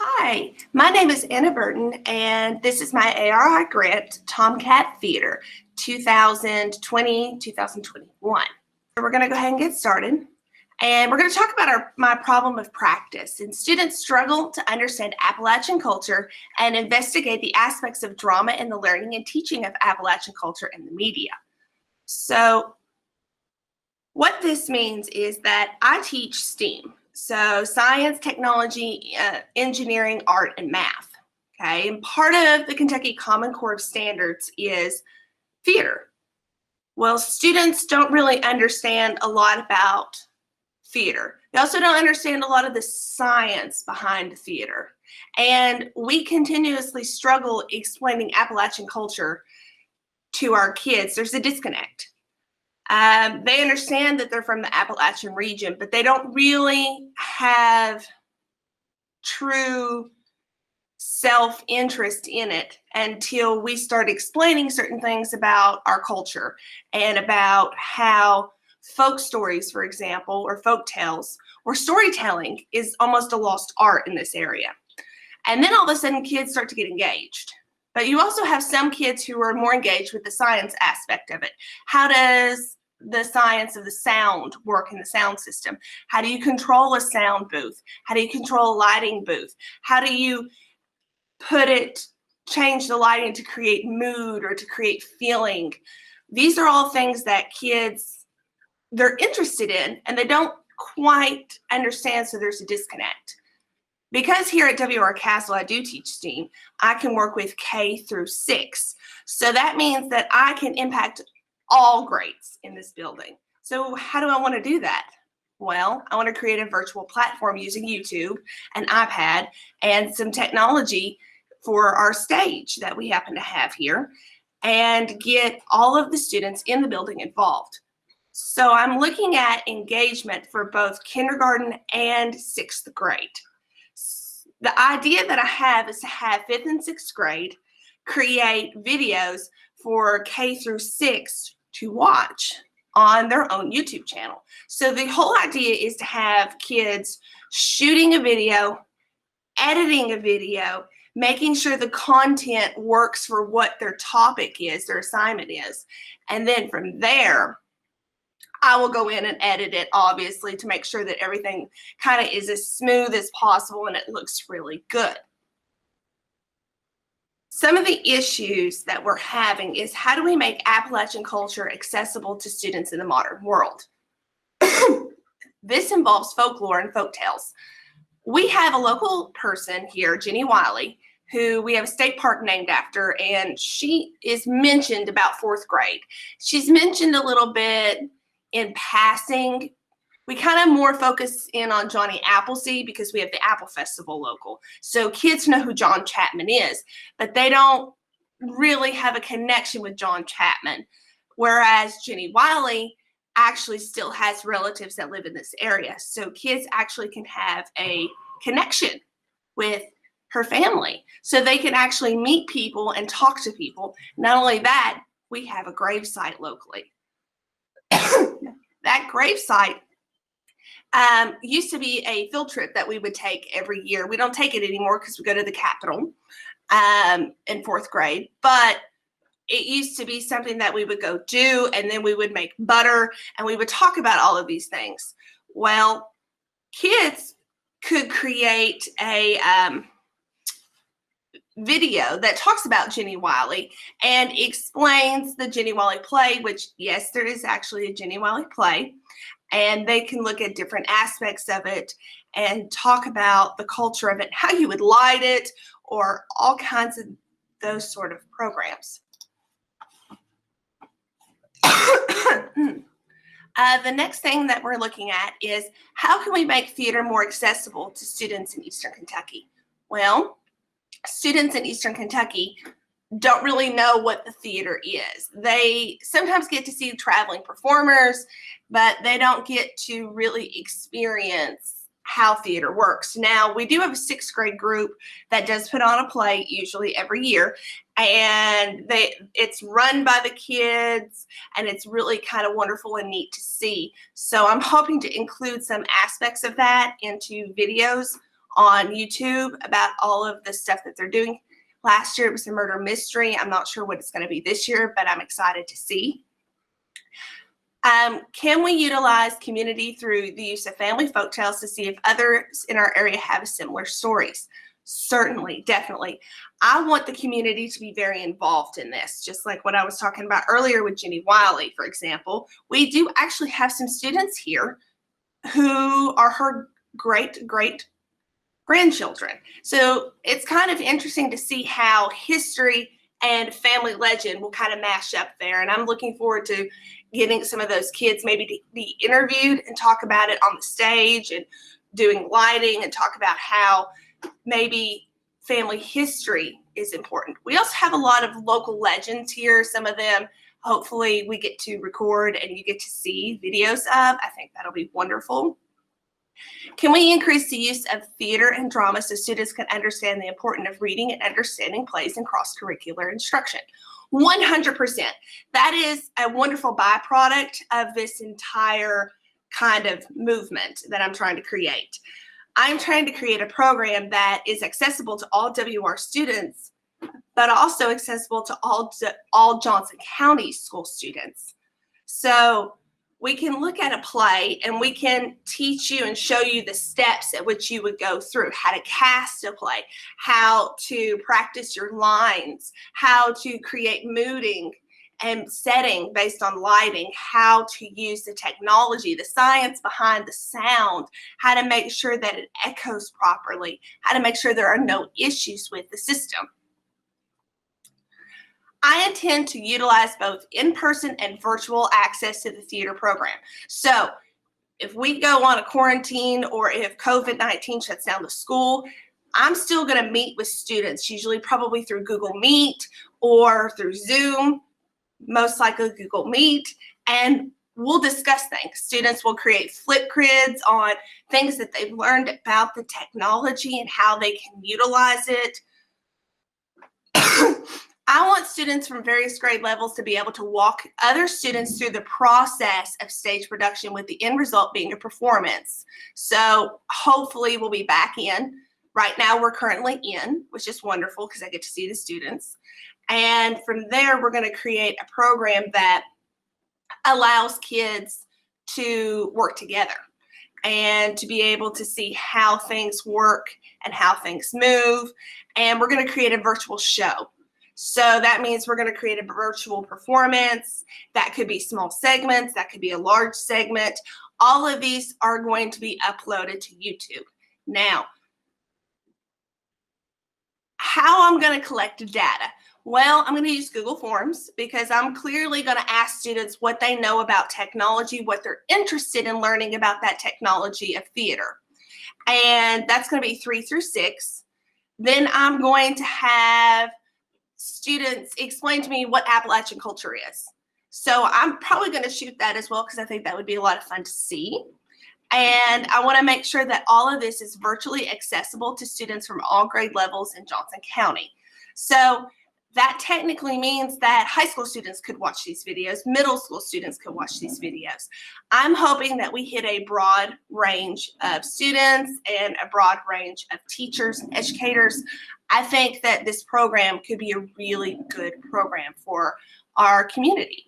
Hi, my name is Anna Burton, and this is my ARI grant, Tomcat Theater, 2020-2021. We're going to go ahead and get started, and we're going to talk about my problem of practice. And students struggle to understand Appalachian culture and investigate the aspects of drama in the learning and teaching of Appalachian culture in the media. So what this means is that I teach STEAM. So science, technology, engineering, art, and math, okay? And part of the Kentucky Common Core of Standards is theater. Well, students don't really understand a lot about theater. They also don't understand a lot of the science behind theater. And we continuously struggle explaining Appalachian culture to our kids. There's a disconnect. They understand that they're from the Appalachian region, but they don't really have true self-interest in it until we start explaining certain things about our culture and about how folk stories, for example, or folk tales or storytelling is almost a lost art in this area. And then all of a sudden kids start to get engaged. But you also have some kids who are more engaged with the science aspect of it. How does the science of the sound work in the sound system? How do you control a sound booth? How do you control a lighting booth? How do you change the lighting to create mood or to create feeling? These are all things that kids, they're interested in and they don't quite understand, so there's a disconnect. Because here at WR Castle I do teach STEAM, I can work with K through 6. So that means that I can impact all grades in this building. So how do I want to do that? Well, I want to create a virtual platform using YouTube, an iPad, and some technology for our stage that we happen to have here, and get all of the students in the building involved. So I'm looking at engagement for both kindergarten and 6th grade. The idea that I have is to have 5th and 6th grade create videos for K through 6 to watch on their own YouTube channel. So the whole idea is to have kids shooting a video, editing a video, making sure the content works for what their topic is, their assignment is. And then from there, I will go in and edit it, obviously, to make sure that everything kind of is as smooth as possible and it looks really good. Some of the issues that we're having is how do we make Appalachian culture accessible to students in the modern world? This involves folklore and folk tales. We have a local person here, Jenny Wiley, who we have a state park named after, and she is mentioned about 4th grade. She's mentioned a little bit in passing. We kind of more focus in on Johnny Appleseed because we have the Apple Festival local. So kids know who John Chapman is, but they don't really have a connection with John Chapman. Whereas Jenny Wiley actually still has relatives that live in this area. So kids actually can have a connection with her family. So they can actually meet people and talk to people. Not only that, we have a gravesite locally. That gravesite used to be a field trip that we would take every year. We don't take it anymore because we go to the Capitol in 4th grade, but it used to be something that we would go do, and then we would make butter and we would talk about all of these things. Well, kids could create a video that talks about Jenny Wiley and explains the Jenny Wiley play, which yes, there is actually a Jenny Wiley play, and they can look at different aspects of it and talk about the culture of it, how you would light it, or all kinds of those sort of programs. The next thing that we're looking at is how can we make theater more accessible to students in Eastern Kentucky? Well, students in Eastern Kentucky don't really know what the theater is. They sometimes get to see traveling performers, but they don't get to really experience how theater works. Now, we do have a 6th grade group that does put on a play usually every year, and it's run by the kids, and it's really kind of wonderful and neat to see. So I'm hoping to include some aspects of that into videos on YouTube about all of the stuff that they're doing. Last year it was a murder mystery. I'm not sure what it's going to be this year, but I'm excited to see. Can we utilize community through the use of family folktales to see if others in our area have similar stories? Certainly, definitely. I want the community to be very involved in this, just like what I was talking about earlier with Jenny Wiley, for example. We do actually have some students here who are her great grandchildren. So it's kind of interesting to see how history and family legend will kind of mash up there. And I'm looking forward to getting some of those kids maybe to be interviewed and talk about it on the stage and doing lighting and talk about how maybe family history is important. We also have a lot of local legends here. Some of them, hopefully, we get to record and you get to see videos of. I think that'll be wonderful. Can we increase the use of theater and drama so students can understand the importance of reading and understanding plays in cross-curricular instruction? 100%. That is a wonderful byproduct of this entire kind of movement that I'm trying to create. I'm trying to create a program that is accessible to all WR students, but also accessible to all Johnson County school students. So we can look at a play and we can teach you and show you the steps at which you would go through, how to cast a play, how to practice your lines, how to create mooding and setting based on lighting, how to use the technology, the science behind the sound, how to make sure that it echoes properly, how to make sure there are no issues with the system. I intend to utilize both in-person and virtual access to the theater program. So if we go on a quarantine or if COVID-19 shuts down the school, I'm still going to meet with students, usually probably through Google Meet or through Zoom, most likely Google Meet, and we'll discuss things. Students will create Flipgrids on things that they've learned about the technology and how they can utilize it. I want students from various grade levels to be able to walk other students through the process of stage production with the end result being a performance. So hopefully we'll be back in. Right now we're currently in, which is wonderful because I get to see the students. And from there, we're going to create a program that allows kids to work together and to be able to see how things work and how things move. And we're going to create a virtual show. So that means we're going to create a virtual performance. That could be small segments. That could be a large segment. All of these are going to be uploaded to YouTube. Now, how I'm going to collect data? Well, I'm going to use Google Forms because I'm clearly going to ask students what they know about technology, what they're interested in learning about that technology of theater. And that's going to be 3 through 6. Then I'm going to have students explain to me what Appalachian culture is. So I'm probably going to shoot that as well because I think that would be a lot of fun to see. And I want to make sure that all of this is virtually accessible to students from all grade levels in Johnson County. So that technically means that high school students could watch these videos, middle school students could watch these videos. I'm hoping that we hit a broad range of students and a broad range of teachers and educators. I think that this program could be a really good program for our community.